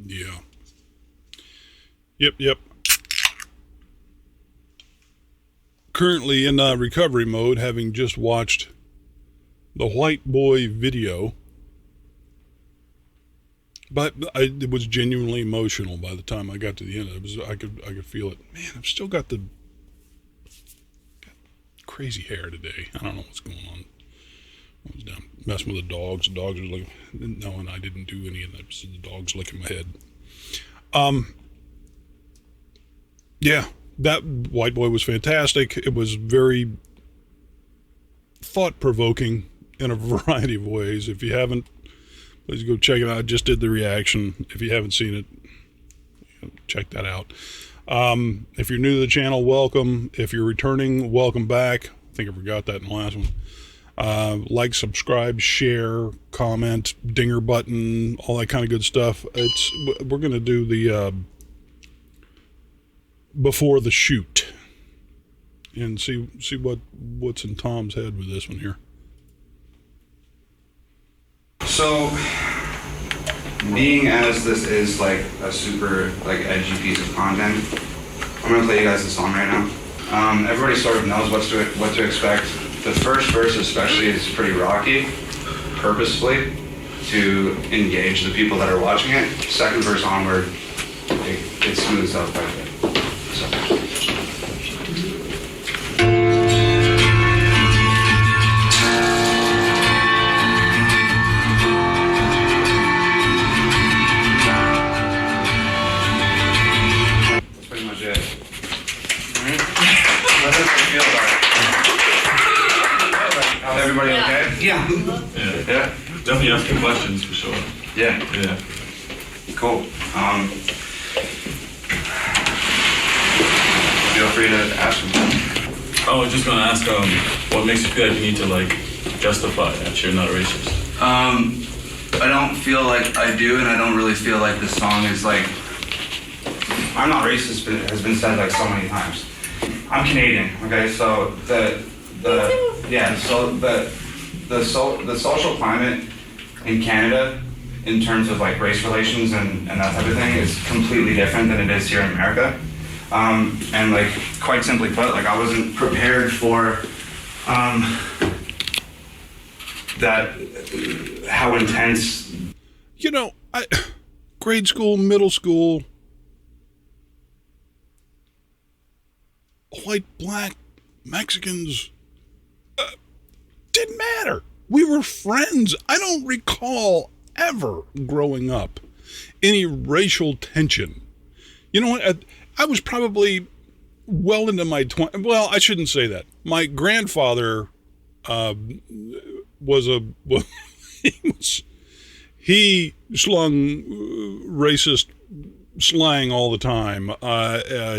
Yeah. Yep. Currently in recovery mode, having just watched the WHITEBOY video. But it was genuinely emotional by the time I got to the end. I could feel it. Man, I've still got crazy hair today. I don't know what's going on. I was down messing with the dogs. The dogs were like, no, and I didn't do any of that. So the dogs licking my head. Yeah, that WHITEBOY was fantastic. It was very thought-provoking in a variety of ways. If you haven't, please go check it out. I just did the reaction. If you haven't seen it, check that out. If you're new to the channel, welcome. If you're returning, welcome back. I think I forgot that in the last one. Like, subscribe, share, comment, dinger button, all that kind of good stuff. We're going to do the before the shoot and see what's in Tom's head with this one here. So, being as this is like a super like edgy piece of content, I'm gonna play you guys the song right now. Everybody sort of knows what to expect. The first verse especially is pretty rocky, purposefully, to engage the people that are watching it. Second verse onward, it smooths out quite a bit. So. That's pretty much it. How does it feel about it? Everybody okay? Yeah. Definitely asking questions for sure. Yeah. Cool. Feel free to ask them. I was just gonna ask, what makes you feel like you need to like justify that you're not racist? I don't feel like I do, and I don't really feel like this song is like. I'm not racist, but it has been said like so many times. I'm Canadian, okay, so the social climate in Canada in terms of like race relations and that type of thing is completely different than it is here in America. And like quite simply put, like I wasn't prepared for that how intense. You know, grade school, middle school, white, black, Mexicans, didn't matter. We were friends. I don't recall ever growing up any racial tension. You know what? I was probably well into my 20s. Well, I shouldn't say that. My grandfather he slung racist slang all the time.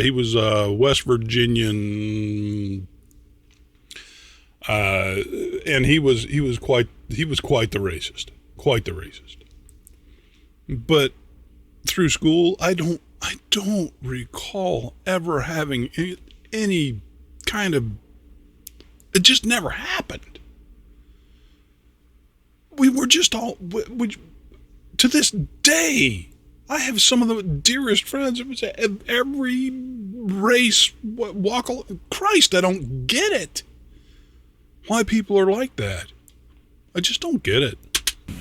He was West Virginian, and he was quite the racist. But through school, I don't recall ever having any kind of. It just never happened. We were just all. To this day, I have some of the dearest friends. It was every race, walk. Christ, I don't get it. Why people are like that? I just don't get it.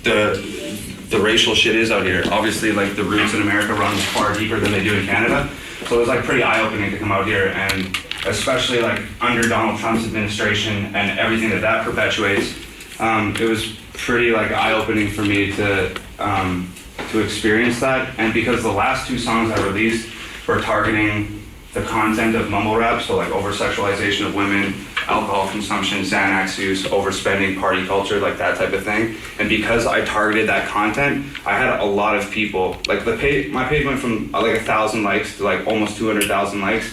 The racial shit is out here. Obviously, like the roots in America runs far deeper than they do in Canada. So it was like pretty eye-opening to come out here, and especially like under Donald Trump's administration and everything that perpetuates, it was pretty like eye-opening for me to experience that. And because the last two songs I released were targeting the content of mumble rap, so like over-sexualization of women, alcohol consumption, Xanax use, overspending, party culture, like that type of thing. And because I targeted that content, I had a lot of people, like my page went from like 1,000 likes to like almost 200,000 likes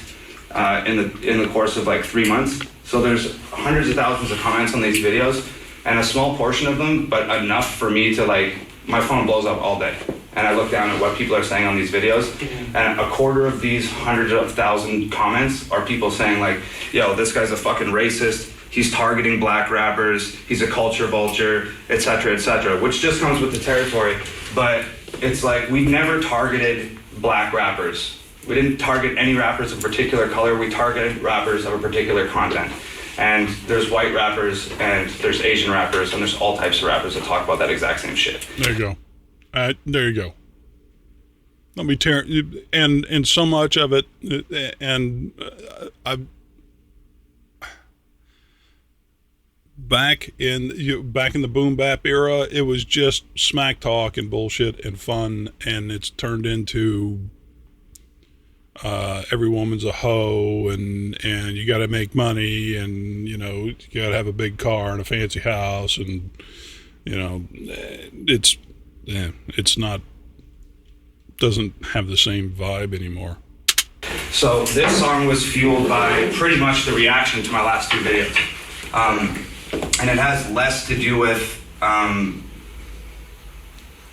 in the course of like 3 months. So there's hundreds of thousands of comments on these videos, and a small portion of them, but enough for me to like, my phone blows up all day. And I look down at what people are saying on these videos, and a quarter of these hundreds of thousand comments are people saying like, yo, this guy's a fucking racist, he's targeting black rappers, he's a culture vulture, etc., which just comes with the territory. But it's like we never targeted black rappers. We didn't target any rappers of particular color. We targeted rappers of a particular content. And there's white rappers, and there's Asian rappers, and there's all types of rappers that talk about that exact same shit. There you go. There you go. Let me tear, and so much of it, and back in the boom bap era, it was just smack talk and bullshit and fun, and it's turned into every woman's a hoe, and you got to make money, and you got to have a big car and a fancy house, and it's not, doesn't have the same vibe anymore. So this song was fueled by pretty much the reaction to my last two videos. And it has less to do with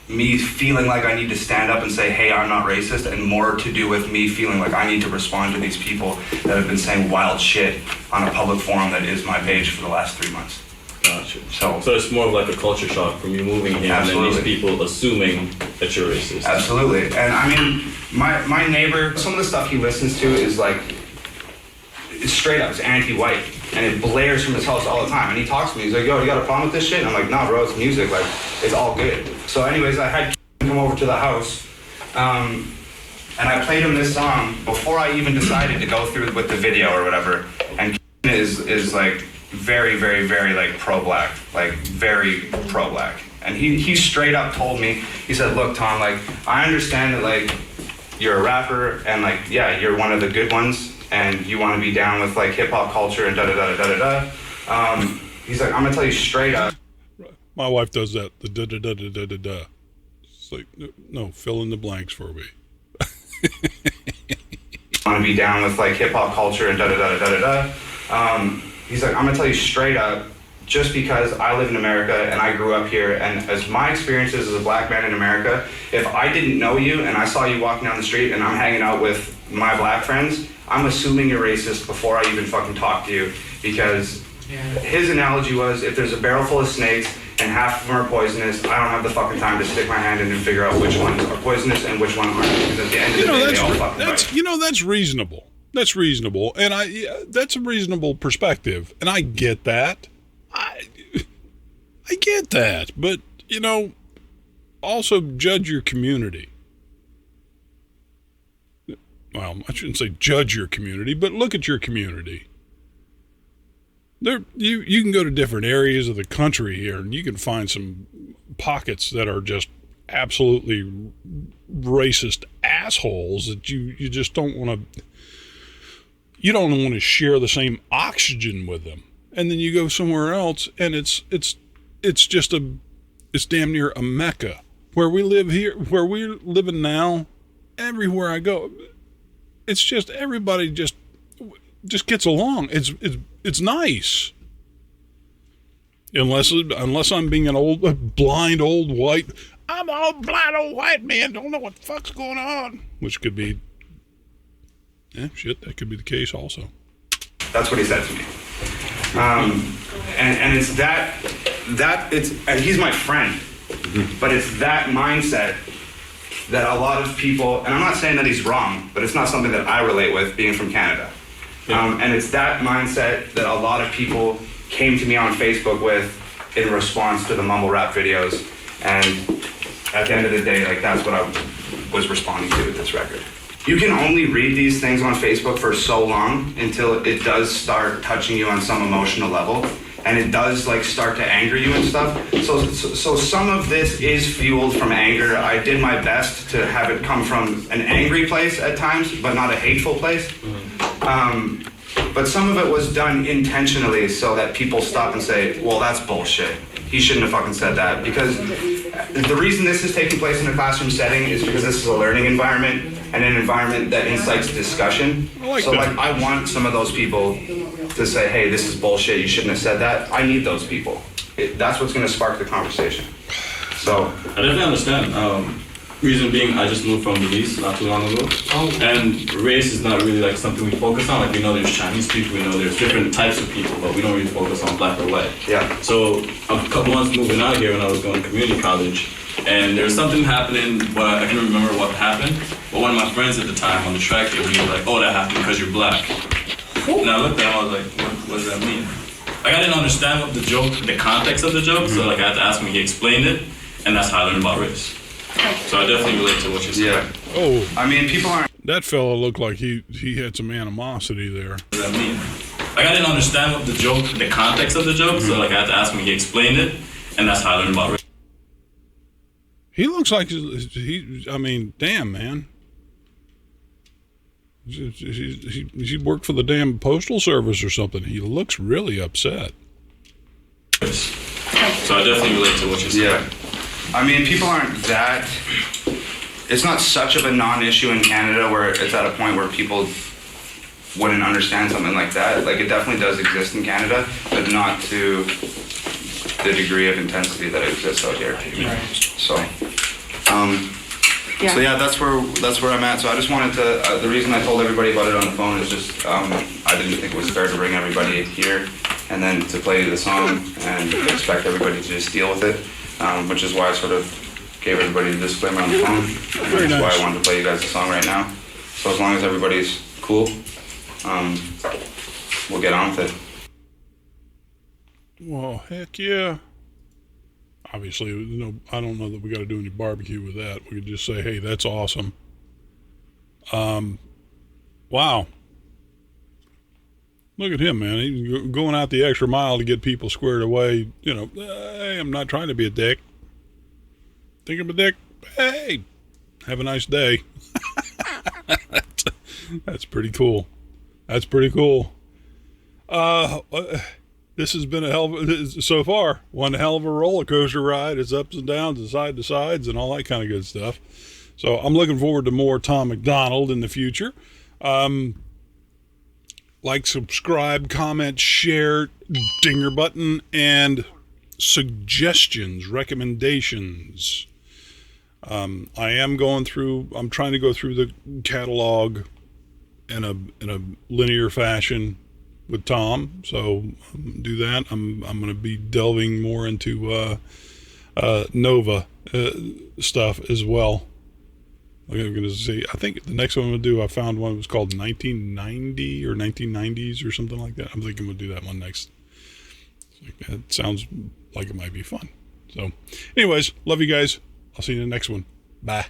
me feeling like I need to stand up and say, hey, I'm not racist, and more to do with me feeling like I need to respond to these people that have been saying wild shit on a public forum that is my page for the last 3 months. Gotcha. So it's more of like a culture shock from you moving here and then these people assuming that you're racist. Absolutely. And I mean, my neighbor, some of the stuff he listens to is like, it's straight up, it's anti-white. And it blares from his house all the time. And he talks to me, he's like, yo, you got a problem with this shit? And I'm like, nah, bro, it's music, like, it's all good. So anyways, I had come over to the house, and I played him this song before I even decided to go through with the video or whatever. And is like very, very, very like pro-black, like very pro-black. And he straight up told me, he said, look, Tom, like, I understand that like you're a rapper and like, yeah, you're one of the good ones and you want to be down with like hip hop culture and da-da-da-da-da-da. He's like, I'm gonna tell you straight up. My wife does that, the da-da-da-da-da-da. It's like, no, fill in the blanks for me. Want to be down with like hip hop culture and da-da-da-da-da-da. He's like, I'm gonna tell you straight up, just because I live in America and I grew up here, and as my experiences as a black man in America, if I didn't know you and I saw you walking down the street and I'm hanging out with my black friends, I'm assuming you're racist before I even fucking talk to you, because his analogy was, if there's a barrel full of snakes and half of them are poisonous, I don't have the fucking time to stick my hand in and figure out which ones are poisonous and which one aren't, because at the end of the day, they all fucking bite. That's reasonable. That's reasonable, and that's a reasonable perspective, and I get that. I get that, but also judge your community. Well, I shouldn't say judge your community, but look at your community. You can go to different areas of the country here, and you can find some pockets that are just absolutely racist assholes that you just don't want to. You don't want to share the same oxygen with them, and then you go somewhere else, and it's damn near a mecca. Where we live here, where we're living now, everywhere I go, it's just everybody just gets along. It's nice. Unless I'm being a blind old white. I'm an old blind old white man. Don't know what the fuck's going on. Which could be. Yeah, shit. That could be the case also. That's what he said to me. And it's and he's my friend, but it's that mindset that a lot of people, and I'm not saying that he's wrong, but it's not something that I relate with being from Canada. And it's that mindset that a lot of people came to me on Facebook with in response to the mumble rap videos. And at the end of the day, like, that's what I was responding to with this record. You can only read these things on Facebook for so long until it does start touching you on some emotional level, and it does like start to anger you and stuff. So some of this is fueled from anger. I did my best to have it come from an angry place at times, but not a hateful place. But some of it was done intentionally so that people stop and say, well, that's bullshit. He shouldn't have fucking said that. Because the reason this is taking place in a classroom setting is because this is a learning environment and an environment that incites discussion. I want some of those people to say, hey, this is bullshit, you shouldn't have said that. I need those people. That's what's going to spark the conversation. So I definitely understand. Reason being, I just moved from the East not too long ago. And race is not really like something we focus on. Like, we know there's Chinese people, we know there's different types of people, but we don't really focus on black or white. Yeah. So a couple months moving out here when I was going to community college, And there was something happening, but I can't remember what happened. But one of my friends at the time on the track here, he was like, "Oh, that happened because you're black." And I looked at him, I was like, what does that mean? Like, I didn't understand what the context of the joke, so like I had to ask him, he explained it, and that's how I learned about race. So I definitely relate to what you're saying. Yeah. Oh, I mean, people aren't. that fella looked like he had some animosity there. What does that mean? Like, I didn't understand what the context of the joke, so like I had to ask him, he explained it, and that's how I learned about race. He looks like I mean, damn, man. He worked for the damn postal service or something. He looks really upset. So I definitely relate to what you're saying. Yeah. I mean, people aren't that. It's not such of a non-issue in Canada where it's at a point where people wouldn't understand something like that. Like, it definitely does exist in Canada, but not to the degree of intensity that it exists out here. So, so yeah, that's where I'm at. So I just wanted to. The reason I told everybody about it on the phone is just I didn't think it was fair to bring everybody here and then to play the song and expect everybody to just deal with it, which is why I sort of gave everybody the disclaimer on the phone. And Very that's nice. why I wanted to play you guys the song right now. So as long as everybody's cool, we'll get on with it. Well, heck yeah. Obviously, I don't know that we got to do any barbecue with that. We could just say, hey, that's awesome. Wow. Look at him, man. He's going out the extra mile to get people squared away. Hey, I'm not trying to be a dick. Think I'm a dick? Hey, have a nice day. That's pretty cool. That's pretty cool. This has been so far, one hell of a roller coaster ride. It's ups and downs and side to sides and all that kind of good stuff. So I'm looking forward to more Tom MacDonald in the future. Like, subscribe, comment, share, dinger button, and suggestions, recommendations. I'm trying to go through the catalog in a linear fashion with Tom, so do that. I'm going to be delving more into Nova stuff as well. I'm going to see. I think the next one I'm going to do, I found one that was called 1990 or 1990s or something like that. I'm thinking we'll do that one next. It sounds like it might be fun. So, anyways, love you guys. I'll see you in the next one. Bye.